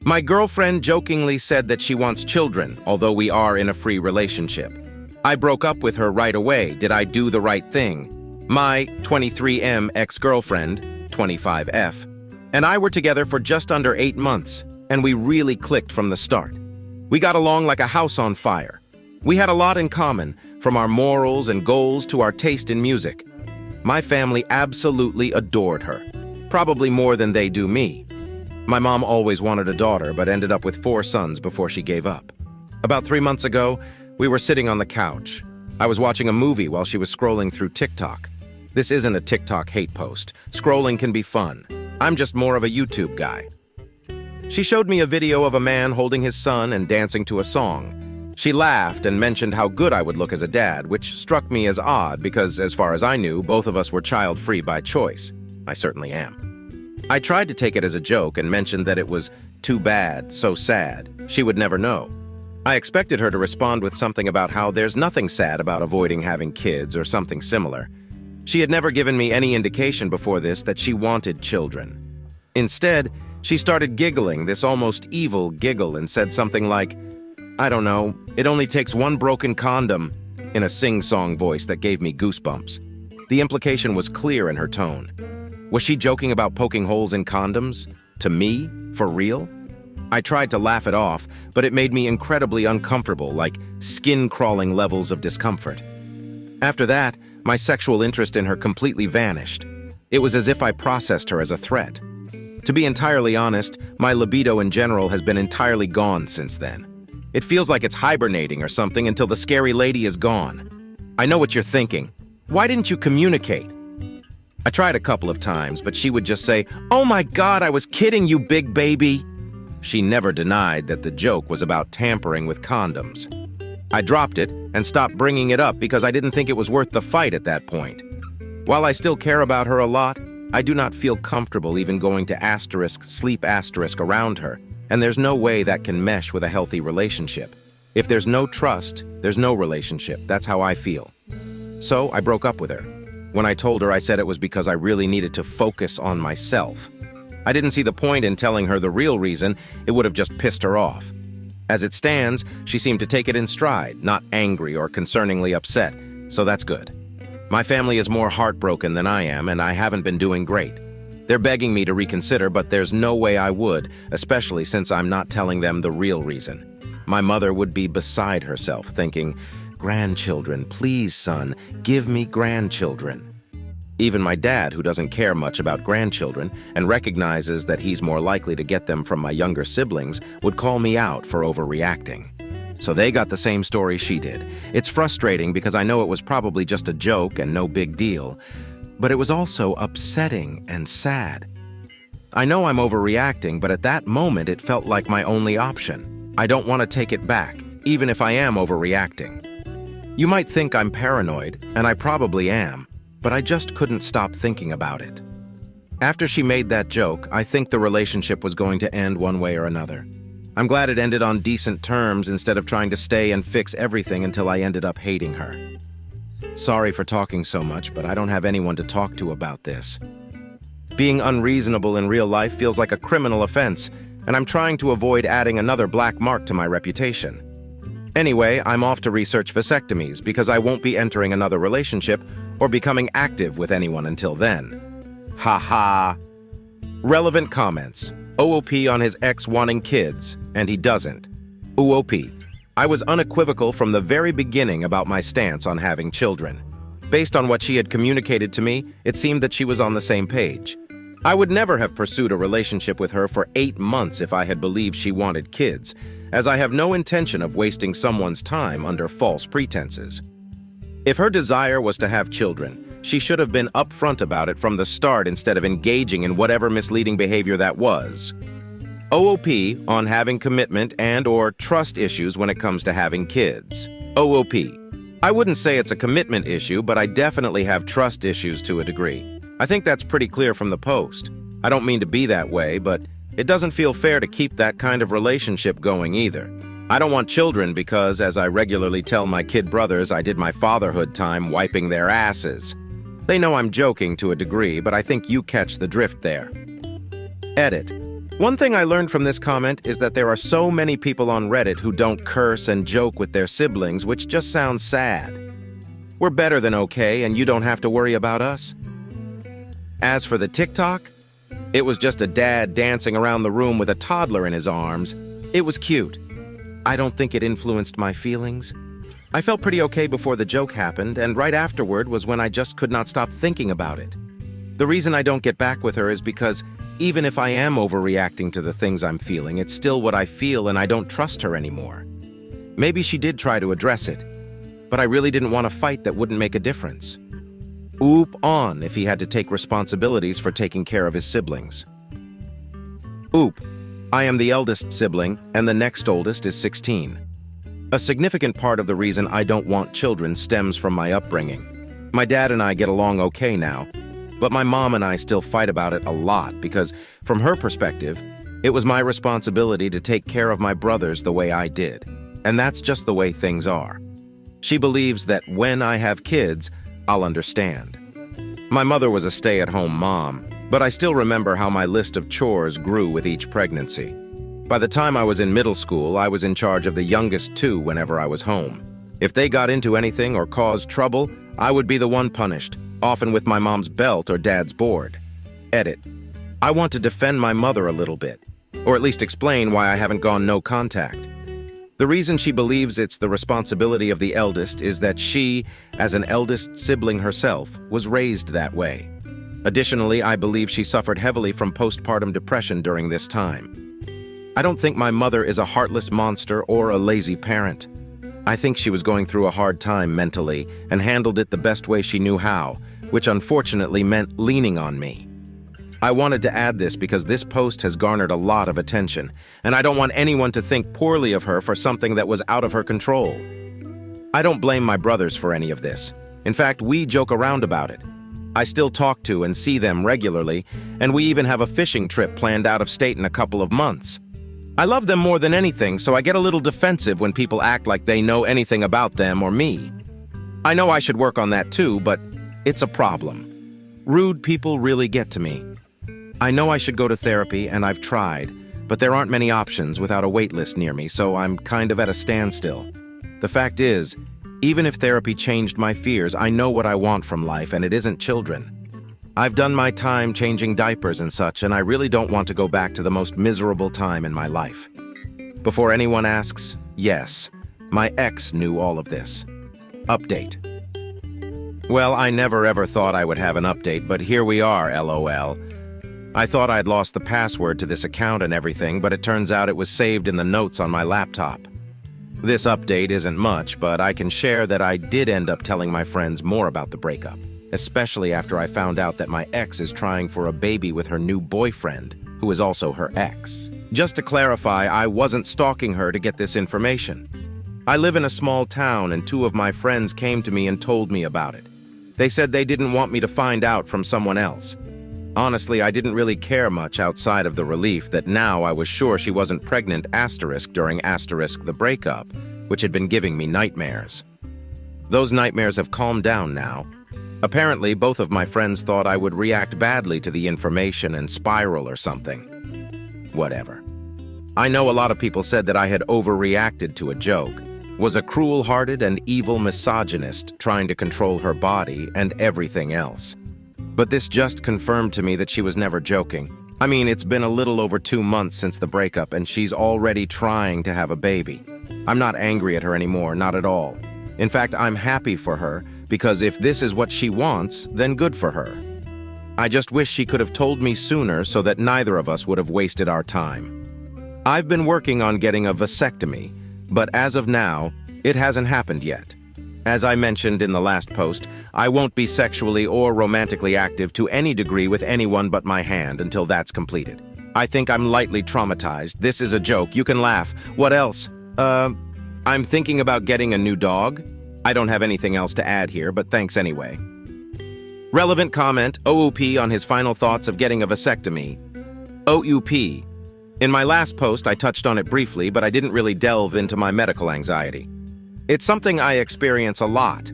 My girlfriend jokingly said that she wants children, although we are in a free relationship. I broke up with her right away. Did I do the right thing? My 23M ex-girlfriend, 25F, and I were together for just under 8 months, and we really clicked from the start. We got along like a house on fire. We had a lot in common, from our morals and goals to our taste in music. My family absolutely adored her, probably more than they do me. My mom always wanted a daughter, but ended up with 4 sons before she gave up. About 3 months ago, we were sitting on the couch. I was watching a movie while she was scrolling through TikTok. This isn't a TikTok hate post. Scrolling can be fun. I'm just more of a YouTube guy. She showed me a video of a man holding his son and dancing to a song. She laughed and mentioned how good I would look as a dad, which struck me as odd because, as far as I knew, both of us were child-free by choice. I certainly am. I tried to take it as a joke and mentioned that it was too bad, so sad. She would never know. I expected her to respond with something about how there's nothing sad about avoiding having kids or something similar. She had never given me any indication before this that she wanted children. Instead, she started giggling, this almost evil giggle, and said something like, "I don't know, it only takes one broken condom," in a sing-song voice that gave me goosebumps. The implication was clear in her tone. Was she joking about poking holes in condoms? To me? For real? I tried to laugh it off, but it made me incredibly uncomfortable, like skin-crawling levels of discomfort. After that, my sexual interest in her completely vanished. It was as if I processed her as a threat. To be entirely honest, my libido in general has been entirely gone since then. It feels like it's hibernating or something until the scary lady is gone. I know what you're thinking. Why didn't you communicate? I tried a couple of times, but she would just say, "Oh my God, I was kidding you, big baby." She never denied that the joke was about tampering with condoms. I dropped it and stopped bringing it up because I didn't think it was worth the fight at that point. While I still care about her a lot, I do not feel comfortable even going to sleep around her, and there's no way that can mesh with a healthy relationship. If there's no trust, there's no relationship. That's how I feel. So I broke up with her. When I told her, I said it was because I really needed to focus on myself. I didn't see the point in telling her the real reason. It would have just pissed her off. As it stands, she seemed to take it in stride, not angry or concerningly upset, so that's good. My family is more heartbroken than I am, and I haven't been doing great. They're begging me to reconsider, but there's no way I would, especially since I'm not telling them the real reason. My mother would be beside herself, thinking, "Grandchildren, please, son, give me grandchildren." Even my dad, who doesn't care much about grandchildren and recognizes that he's more likely to get them from my younger siblings, would call me out for overreacting. So they got the same story she did. It's frustrating because I know it was probably just a joke and no big deal, but it was also upsetting and sad. I know I'm overreacting, but at that moment it felt like my only option. I don't want to take it back, even if I am overreacting. You might think I'm paranoid, and I probably am, but I just couldn't stop thinking about it. After she made that joke, I think the relationship was going to end one way or another. I'm glad it ended on decent terms instead of trying to stay and fix everything until I ended up hating her. Sorry for talking so much, but I don't have anyone to talk to about this. Being unreasonable in real life feels like a criminal offense, and I'm trying to avoid adding another black mark to my reputation. Anyway, I'm off to research vasectomies because I won't be entering another relationship or becoming active with anyone until then. Ha ha. Relevant comments. OOP on his ex wanting kids, and he doesn't. OOP. I was unequivocal from the very beginning about my stance on having children. Based on what she had communicated to me, it seemed that she was on the same page. I would never have pursued a relationship with her for 8 months if I had believed she wanted kids, as I have no intention of wasting someone's time under false pretenses. If her desire was to have children, she should have been upfront about it from the start instead of engaging in whatever misleading behavior that was. OOP on having commitment and/or trust issues when it comes to having kids. OOP. I wouldn't say it's a commitment issue, but I definitely have trust issues to a degree. I think that's pretty clear from the post. I don't mean to be that way, but it doesn't feel fair to keep that kind of relationship going either. I don't want children because, as I regularly tell my kid brothers, I did my fatherhood time wiping their asses. They know I'm joking to a degree, but I think you catch the drift there. Edit. One thing I learned from this comment is that there are so many people on Reddit who don't curse and joke with their siblings, which just sounds sad. We're better than okay, and you don't have to worry about us. As for the TikTok, it was just a dad dancing around the room with a toddler in his arms. It was cute. I don't think it influenced my feelings. I felt pretty okay before the joke happened, and right afterward was when I just could not stop thinking about it. The reason I don't get back with her is because even if I am overreacting to the things I'm feeling, it's still what I feel and I don't trust her anymore. Maybe she did try to address it, but I really didn't want a fight that wouldn't make a difference. Oop on if he had to take responsibilities for taking care of his siblings. Oop, I am the eldest sibling and the next oldest is 16. A significant part of the reason I don't want children stems from my upbringing. My dad and I get along okay now, but my mom and I still fight about it a lot because, from her perspective, it was my responsibility to take care of my brothers the way I did. And that's just the way things are. She believes that when I have kids, I'll understand. My mother was a stay-at-home mom, but I still remember how my list of chores grew with each pregnancy. By the time I was in middle school, I was in charge of the youngest two whenever I was home. If they got into anything or caused trouble, I would be the one punished, often with my mom's belt or dad's board. Edit. I want to defend my mother a little bit, or at least explain why I haven't gone no contact. The reason she believes it's the responsibility of the eldest is that she, as an eldest sibling herself, was raised that way. Additionally, I believe she suffered heavily from postpartum depression during this time. I don't think my mother is a heartless monster or a lazy parent. I think she was going through a hard time mentally and handled it the best way she knew how, which unfortunately meant leaning on me. I wanted to add this because this post has garnered a lot of attention, and I don't want anyone to think poorly of her for something that was out of her control. I don't blame my brothers for any of this. In fact, we joke around about it. I still talk to and see them regularly, and we even have a fishing trip planned out of state in a couple of months. I love them more than anything, so I get a little defensive when people act like they know anything about them or me. I know I should work on that too, but it's a problem. Rude people really get to me. I know I should go to therapy, and I've tried, but there aren't many options without a wait list near me, so I'm kind of at a standstill. The fact is, even if therapy changed my fears, I know what I want from life, and it isn't children. I've done my time changing diapers and such, and I really don't want to go back to the most miserable time in my life. Before anyone asks, yes, my ex knew all of this. Update. Well, I never ever thought I would have an update, but here we are, LOL. I thought I'd lost the password to this account and everything, but it turns out it was saved in the notes on my laptop. This update isn't much, but I can share that I did end up telling my friends more about the breakup, especially after I found out that my ex is trying for a baby with her new boyfriend, who is also her ex. Just to clarify, I wasn't stalking her to get this information. I live in a small town, and two of my friends came to me and told me about it. They said they didn't want me to find out from someone else. Honestly, I didn't really care much outside of the relief that now I was sure she wasn't pregnant during the breakup, which had been giving me nightmares. Those nightmares have calmed down now. Apparently, both of my friends thought I would react badly to the information and spiral or something. Whatever. I know a lot of people said that I had overreacted to a joke, was a cruel-hearted and evil misogynist trying to control her body and everything else. But this just confirmed to me that she was never joking. I mean, it's been a little over 2 months since the breakup, and she's already trying to have a baby. I'm not angry at her anymore, not at all. In fact, I'm happy for her, because if this is what she wants, then good for her. I just wish she could have told me sooner so that neither of us would have wasted our time. I've been working on getting a vasectomy, but as of now, it hasn't happened yet. As I mentioned in the last post, I won't be sexually or romantically active to any degree with anyone but my hand until that's completed. I think I'm lightly traumatized. This is a joke. You can laugh. What else? I'm thinking about getting a new dog. I don't have anything else to add here, but thanks anyway. Relevant comment, OOP on his final thoughts of getting a vasectomy. OUP. In my last post, I touched on it briefly, but I didn't really delve into my medical anxiety. It's something I experience a lot.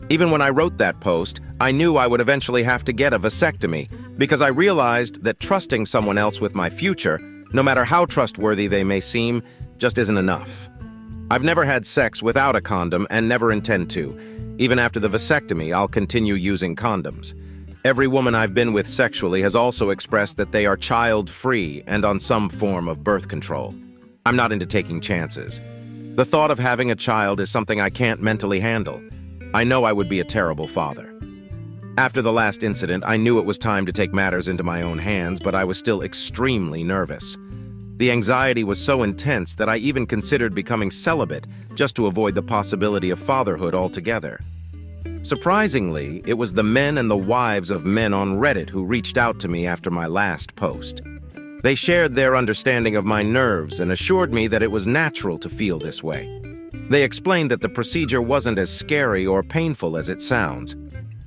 Even when I wrote that post, I knew I would eventually have to get a vasectomy because I realized that trusting someone else with my future No matter how trustworthy they may seem, just isn't enough. I've never had sex without a condom and never intend to. Even after the vasectomy, I'll continue using condoms. Every woman I've been with sexually has also expressed that they are child-free and on some form of birth control. I'm not into taking chances. The thought of having a child is something I can't mentally handle. I know I would be a terrible father. After the last incident, I knew it was time to take matters into my own hands, but I was still extremely nervous. The anxiety was so intense that I even considered becoming celibate just to avoid the possibility of fatherhood altogether. Surprisingly, it was the men and the wives of men on Reddit who reached out to me after my last post. They shared their understanding of my nerves and assured me that it was natural to feel this way. They explained that the procedure wasn't as scary or painful as it sounds.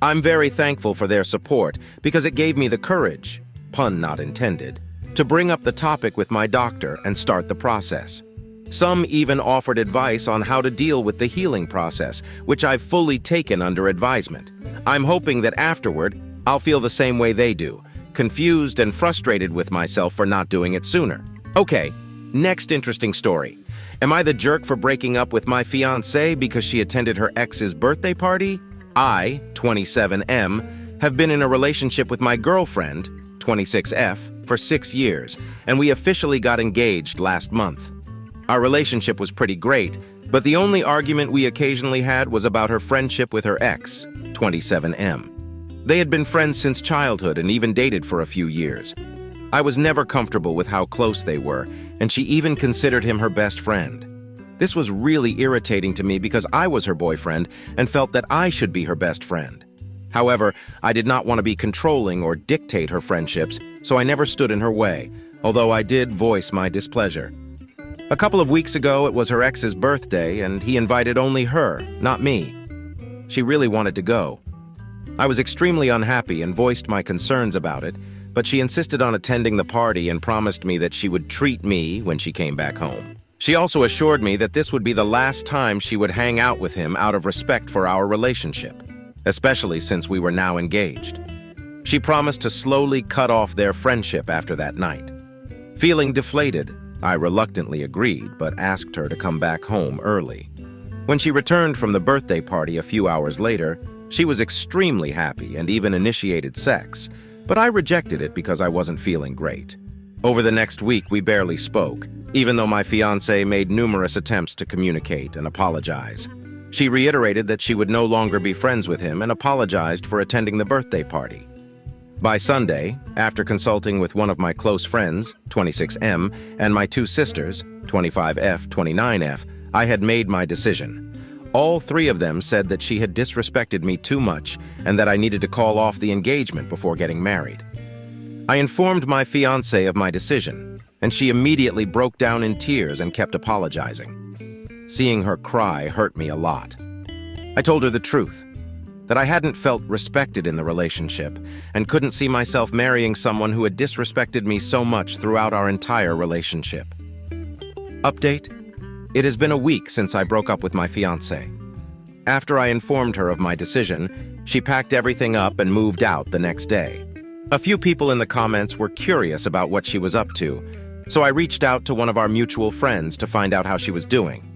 I'm very thankful for their support because it gave me the courage, pun not intended, to bring up the topic with my doctor and start the process. Some even offered advice on how to deal with the healing process, which I've fully taken under advisement. I'm hoping that afterward, I'll feel the same way they do, confused and frustrated with myself for not doing it sooner. Okay, next interesting story. Am I the jerk for breaking up with my fiancée because she attended her ex's birthday party? I, 27M, have been in a relationship with my girlfriend, 26F, for 6 years, and we officially got engaged last month. Our relationship was pretty great, but the only argument we occasionally had was about her friendship with her ex, 27M. They had been friends since childhood and even dated for a few years. I was never comfortable with how close they were, and she even considered him her best friend. This was really irritating to me because I was her boyfriend and felt that I should be her best friend. However, I did not want to be controlling or dictate her friendships, so I never stood in her way, although I did voice my displeasure. A couple of weeks ago, it was her ex's birthday, and he invited only her, not me. She really wanted to go. I was extremely unhappy and voiced my concerns about it, but she insisted on attending the party and promised me that she would treat me when she came back home. She also assured me that this would be the last time she would hang out with him out of respect for our relationship, especially since we were now engaged. She promised to slowly cut off their friendship after that night. Feeling deflated, I reluctantly agreed, but asked her to come back home early. When she returned from the birthday party a few hours later, she was extremely happy and even initiated sex, but I rejected it because I wasn't feeling great. Over the next week, we barely spoke, even though my fiancé made numerous attempts to communicate and apologize. She reiterated that she would no longer be friends with him and apologized for attending the birthday party. By Sunday, after consulting with one of my close friends, 26M, and my two sisters, 25F, 29F, I had made my decision. All three of them said that she had disrespected me too much and that I needed to call off the engagement before getting married. I informed my fiancé of my decision, and she immediately broke down in tears and kept apologizing. Seeing her cry hurt me a lot. I told her the truth, that I hadn't felt respected in the relationship and couldn't see myself marrying someone who had disrespected me so much throughout our entire relationship. Update: it has been a week since I broke up with my fiancé. After I informed her of my decision, she packed everything up and moved out the next day. A few people in the comments were curious about what she was up to, so I reached out to one of our mutual friends to find out how she was doing.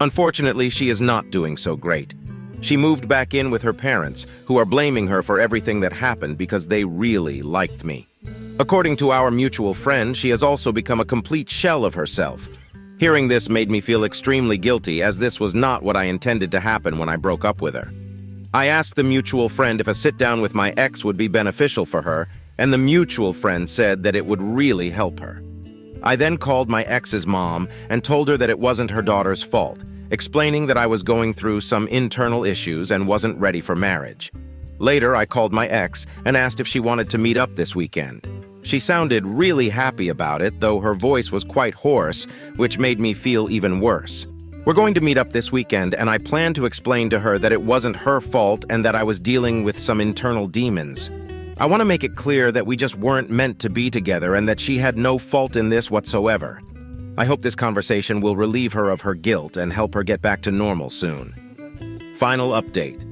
Unfortunately, she is not doing so great. She moved back in with her parents, who are blaming her for everything that happened because they really liked me. According to our mutual friend, she has also become a complete shell of herself. Hearing this made me feel extremely guilty, as this was not what I intended to happen when I broke up with her. I asked the mutual friend if a sit-down with my ex would be beneficial for her, and the mutual friend said that it would really help her. I then called my ex's mom and told her that it wasn't her daughter's fault, explaining that I was going through some internal issues and wasn't ready for marriage. Later, I called my ex and asked if she wanted to meet up this weekend. She sounded really happy about it, though her voice was quite hoarse, which made me feel even worse. We're going to meet up this weekend, and I plan to explain to her that it wasn't her fault and that I was dealing with some internal demons. I want to make it clear that we just weren't meant to be together and that she had no fault in this whatsoever. I hope this conversation will relieve her of her guilt and help her get back to normal soon. Final update.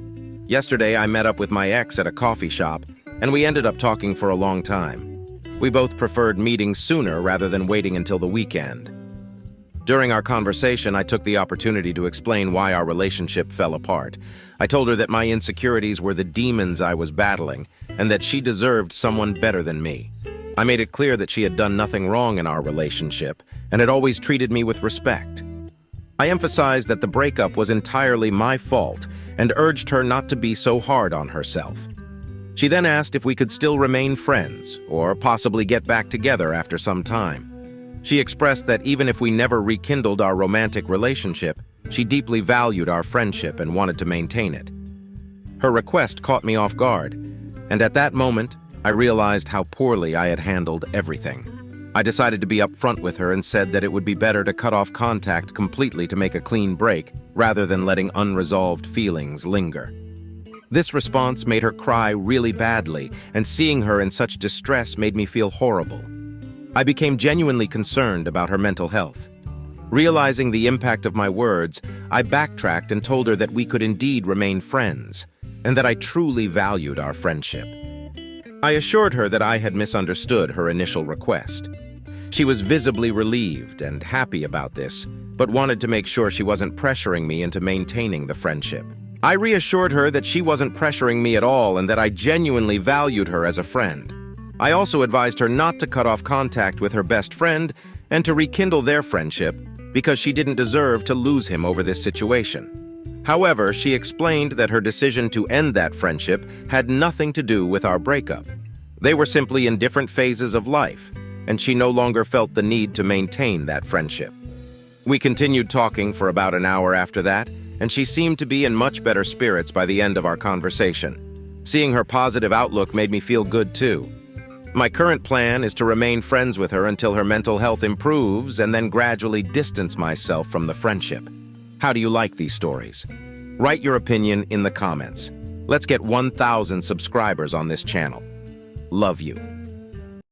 Yesterday, I met up with my ex at a coffee shop, and we ended up talking for a long time. We both preferred meeting sooner rather than waiting until the weekend. During our conversation, I took the opportunity to explain why our relationship fell apart. I told her that my insecurities were the demons I was battling, and that she deserved someone better than me. I made it clear that she had done nothing wrong in our relationship, and had always treated me with respect. I emphasized that the breakup was entirely my fault, and urged her not to be so hard on herself. She then asked if we could still remain friends, or possibly get back together after some time. She expressed that even if we never rekindled our romantic relationship, she deeply valued our friendship and wanted to maintain it. Her request caught me off guard, and at that moment, I realized how poorly I had handled everything. I decided to be upfront with her and said that it would be better to cut off contact completely to make a clean break, rather than letting unresolved feelings linger. This response made her cry really badly, and seeing her in such distress made me feel horrible. I became genuinely concerned about her mental health. Realizing the impact of my words, I backtracked and told her that we could indeed remain friends, and that I truly valued our friendship. I assured her that I had misunderstood her initial request. She was visibly relieved and happy about this, but wanted to make sure she wasn't pressuring me into maintaining the friendship. I reassured her that she wasn't pressuring me at all and that I genuinely valued her as a friend. I also advised her not to cut off contact with her best friend and to rekindle their friendship because she didn't deserve to lose him over this situation. However, she explained that her decision to end that friendship had nothing to do with our breakup. They were simply in different phases of life, and she no longer felt the need to maintain that friendship. We continued talking for about an hour after that, and she seemed to be in much better spirits by the end of our conversation. Seeing her positive outlook made me feel good too. My current plan is to remain friends with her until her mental health improves and then gradually distance myself from the friendship. How do you like these stories? Write your opinion in the comments. Let's get 1,000 subscribers on this channel. Love you.